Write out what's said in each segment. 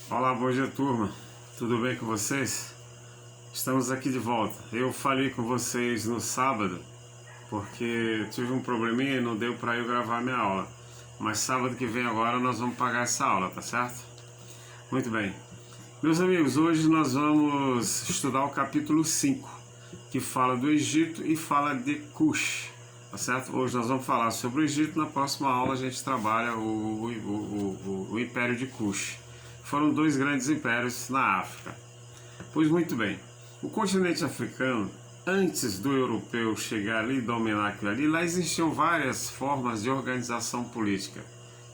Olá, bom dia, turma. Tudo bem com vocês? Estamos aqui de volta. Eu falei com vocês no sábado porque tive um probleminha e não deu para eu gravar minha aula. Mas sábado que vem agora nós vamos pagar essa aula, tá certo? Muito bem. Meus amigos, hoje nós vamos estudar o capítulo 5, que fala do Egito e fala de Cush, tá certo? Hoje nós vamos falar sobre o Egito, na próxima aula a gente trabalha o Império de Cush. Foram dois grandes impérios na África. Pois muito bem, o continente africano, antes do europeu chegar ali e dominar aquilo ali, lá existiam várias formas de organização política,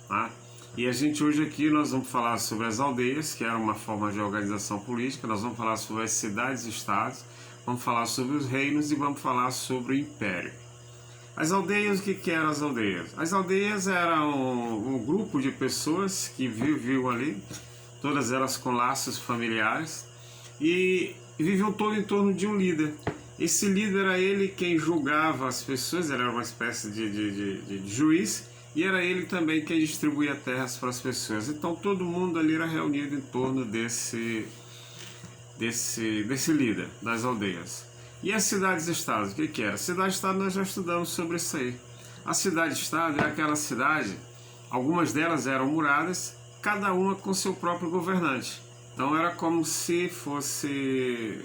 tá? E a gente hoje aqui nós vamos falar sobre as aldeias, que era uma forma de organização política, nós vamos falar sobre as cidades-estados, vamos falar sobre os reinos e vamos falar sobre o império. As aldeias, o que eram as aldeias? As aldeias eram um grupo de pessoas que viviam ali, todas elas com laços familiares, e viviam todo em torno de um líder. Esse líder era ele quem julgava as pessoas, ele era uma espécie de juiz, e era ele também quem distribuía terras para as pessoas. Então todo mundo ali era reunido em torno desse líder das aldeias. E as cidades-estados, o que era? Cidade-estado nós já estudamos sobre isso aí. A cidade-estado é aquela cidade, algumas delas eram muradas, cada uma com seu próprio governante. Então era como se fosse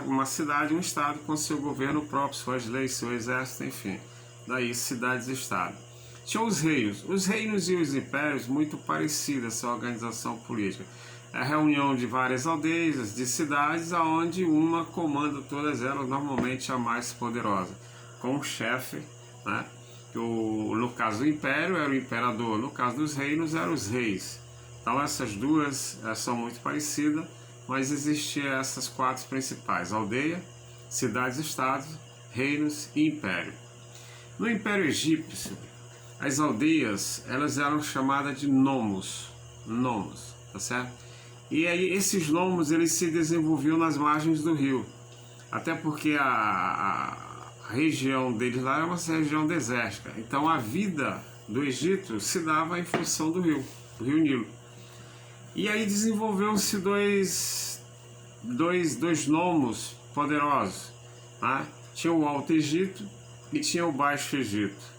uma cidade, um estado com seu governo próprio, suas leis, seu exército, enfim. Daí cidades-estado. Tinha os reinos e os impérios muito parecidos, essa organização política. É a reunião de várias aldeias, de cidades, aonde uma comanda todas elas, normalmente a mais poderosa, com um chefe, né? No caso do império era o imperador, no caso dos reinos eram os reis. Então essas duas são muito parecidas, mas existiam essas quatro principais: aldeia, cidades-estados, reinos e império. No Império Egípcio, as aldeias elas eram chamadas de nomos, tá certo? E aí esses nomos eles se desenvolviam nas margens do rio, até porque a região deles lá era uma região desértica. Então a vida do Egito se dava em função do rio Nilo. E aí desenvolveu-se dois nomos poderosos, tá? Tinha o Alto Egito e tinha o Baixo Egito.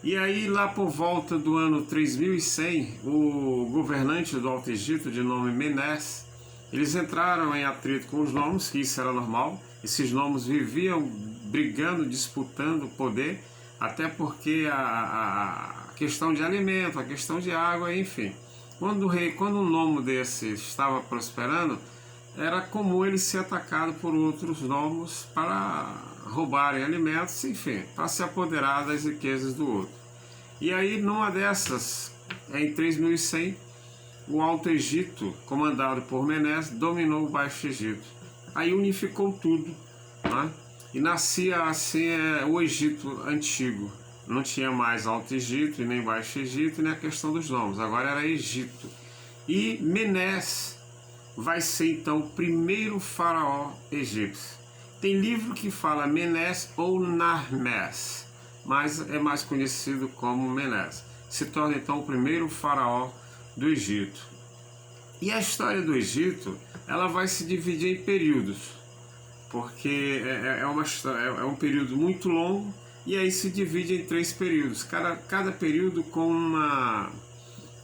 E aí lá por volta do ano 3100, o governante do Alto Egito, de nome Menés, eles entraram em atrito com os nomos, que isso era normal. Esses nomos viviam brigando, disputando poder, até porque a questão de alimento, a questão de água, enfim. Quando um nomo desse estava prosperando, era comum ele ser atacado por outros nomos para roubarem alimentos, enfim, para se apoderar das riquezas do outro. E aí, numa dessas, em 3100, o Alto Egito, comandado por Menés, dominou o Baixo Egito. Aí unificou tudo, né? E nascia assim o Egito antigo. Não tinha mais Alto Egito e nem Baixo Egito, nem a questão dos nomes. Agora era Egito. E Menés vai ser então o primeiro faraó egípcio. Tem livro que fala Menés ou Narmés, mas é mais conhecido como Menés. Se torna então o primeiro faraó do Egito. E a história do Egito, ela vai se dividir em períodos, porque é um período muito longo, e aí se divide em 3 períodos, cada período com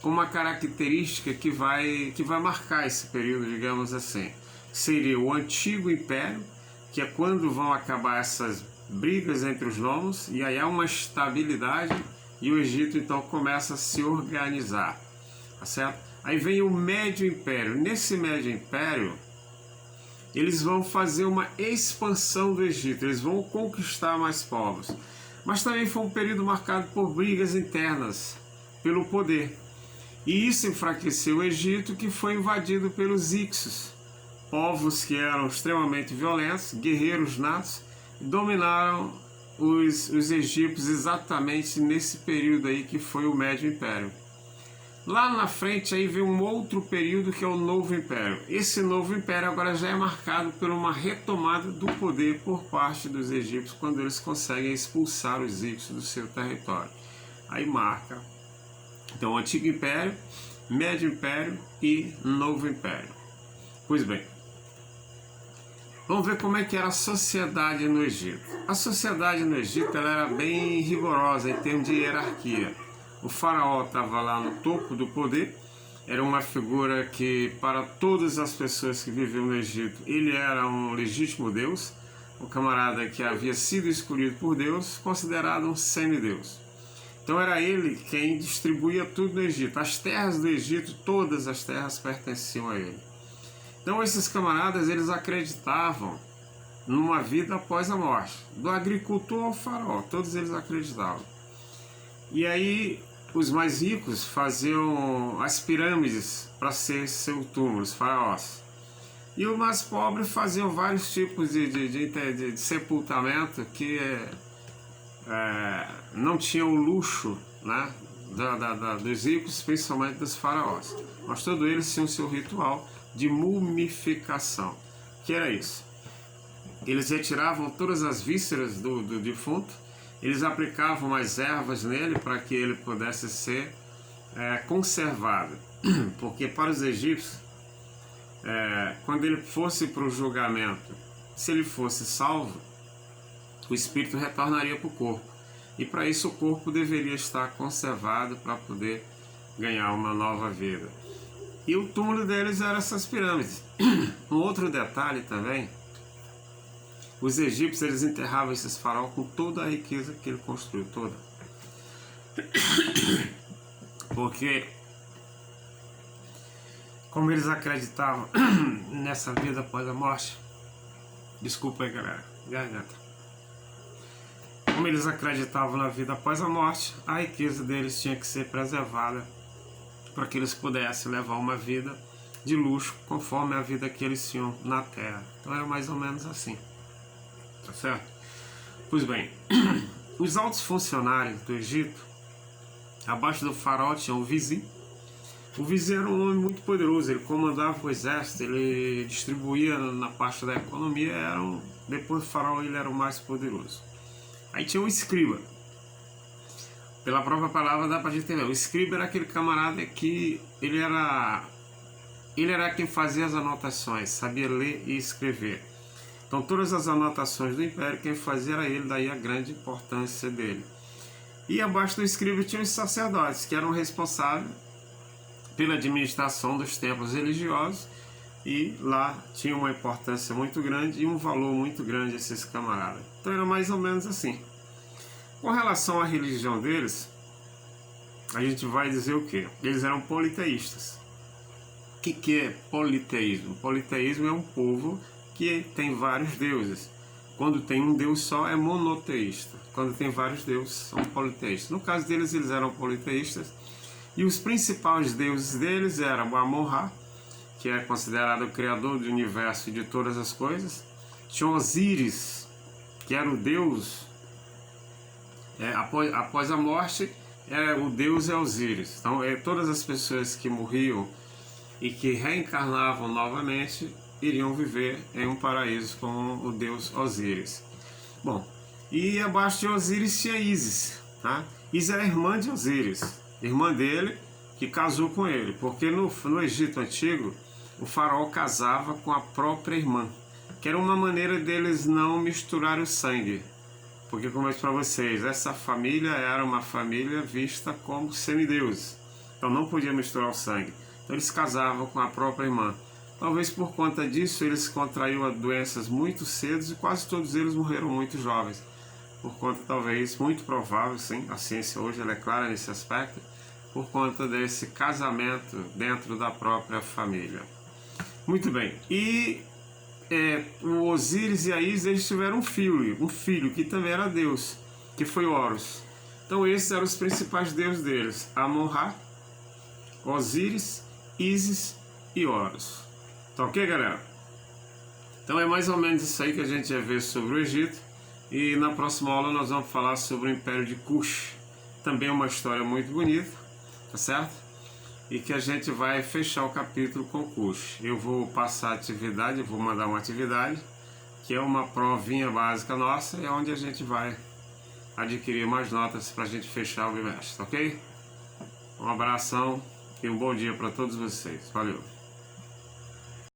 uma característica que vai marcar esse período, digamos assim. Seria o Antigo Império, que é quando vão acabar essas brigas entre os nomos, e aí há uma estabilidade, e o Egito então começa a se organizar, tá certo? Aí vem o Médio Império. Nesse Médio Império, eles vão fazer uma expansão do Egito, eles vão conquistar mais povos. Mas também foi um período marcado por brigas internas, pelo poder. E isso enfraqueceu o Egito, que foi invadido pelos Hicsos, povos que eram extremamente violentos, guerreiros natos, e dominaram os egípcios exatamente nesse período aí que foi o Médio Império. Lá na frente aí vem um outro período que é o Novo Império. Esse Novo Império agora já é marcado por uma retomada do poder por parte dos egípcios, quando eles conseguem expulsar os egípcios do seu território. Aí marca então o Antigo Império, Médio Império e Novo Império. Pois bem, vamos ver como é que era a sociedade no Egito. A sociedade no Egito ela era bem rigorosa em termos de hierarquia. O faraó estava lá no topo do poder, era uma figura que, para todas as pessoas que viviam no Egito, ele era um legítimo deus, um camarada que havia sido escolhido por Deus, considerado um semideus. Então era ele quem distribuía tudo no Egito. As terras do Egito, todas as terras pertenciam a ele. Então esses camaradas, eles acreditavam numa vida após a morte. Do agricultor ao faraó, todos eles acreditavam. E aí os mais ricos faziam as pirâmides para ser seu túmulo, os faraós. E os mais pobres faziam vários tipos de sepultamento que não tinham o luxo, né, dos ricos, principalmente dos faraós. Mas todos eles tinham seu ritual de mumificação. Que era isso? Eles retiravam todas as vísceras do defunto, eles aplicavam mais ervas nele para que ele pudesse ser conservado. Porque para os egípcios, quando ele fosse para o julgamento, se ele fosse salvo, o espírito retornaria para o corpo. E para isso o corpo deveria estar conservado para poder ganhar uma nova vida. E o túmulo deles era essas pirâmides. Um outro detalhe também, os egípcios eles enterravam esses faraós com toda a riqueza que ele construiu, toda. Porque, como eles acreditavam nessa vida após a morte, desculpa aí galera, garganta. Como eles acreditavam na vida após a morte, a riqueza deles tinha que ser preservada para que eles pudessem levar uma vida de luxo conforme a vida que eles tinham na terra. Então era mais ou menos assim. Tá certo? Pois bem, os altos funcionários do Egito, abaixo do faraó tinha o vizir. O vizir era um homem muito poderoso, ele comandava o exército, ele distribuía na parte da economia, depois do faraó ele era o mais poderoso. Aí tinha o escriba. Pela própria palavra dá pra gente entender. O escriba era aquele camarada que ele era quem fazia as anotações, sabia ler e escrever. Então todas as anotações do império, quem fazia era ele, daí a grande importância dele. E abaixo do escriba tinha os sacerdotes, que eram responsáveis pela administração dos templos religiosos, e lá tinha uma importância muito grande e um valor muito grande esses camaradas. Então era mais ou menos assim. Com relação à religião deles, a gente vai dizer o quê? Eles eram politeístas. O que é politeísmo? Politeísmo é um povo que tem vários deuses. Quando tem um deus só é monoteísta. Quando tem vários deuses são politeístas. No caso deles, eles eram politeístas. E os principais deuses deles eram o Amon-Ra, que é considerado o criador do universo e de todas as coisas. Tinha Osíris, que era o deus, após a morte, o deus é Osíris. Então, todas as pessoas que morriam e que reencarnavam novamente iriam viver em um paraíso com o deus Osíris. Bom, e abaixo de Osíris tinha Ísis, tá? Ísis era irmã de Osíris, irmã dele que casou com ele, porque no Egito Antigo o faraó casava com a própria irmã, que era uma maneira deles não misturar o sangue. Porque, como eu disse para vocês, essa família era uma família vista como semideuses, então não podia misturar o sangue. Então eles casavam com a própria irmã. Talvez por conta disso eles contraíram doenças muito cedo e quase todos eles morreram muito jovens. Por conta, talvez, muito provável, sim, a ciência hoje ela é clara nesse aspecto, por conta desse casamento dentro da própria família. Muito bem, e o Osíris e a Ísis eles tiveram um filho que também era Deus, que foi Horus. Então esses eram os principais deuses deles, Amon-Ra, Osíris, Ísis e Horus. Tá ok, galera? Então é mais ou menos isso aí que a gente vai ver sobre o Egito. E na próxima aula nós vamos falar sobre o Império de Kush. Também é uma história muito bonita, tá certo? E que a gente vai fechar o capítulo com Kush. Eu vou passar a atividade, eu vou mandar uma atividade, que é uma provinha básica nossa, e é onde a gente vai adquirir mais notas para a gente fechar o bimestre, ok? Um abração E um bom dia para todos vocês. Valeu!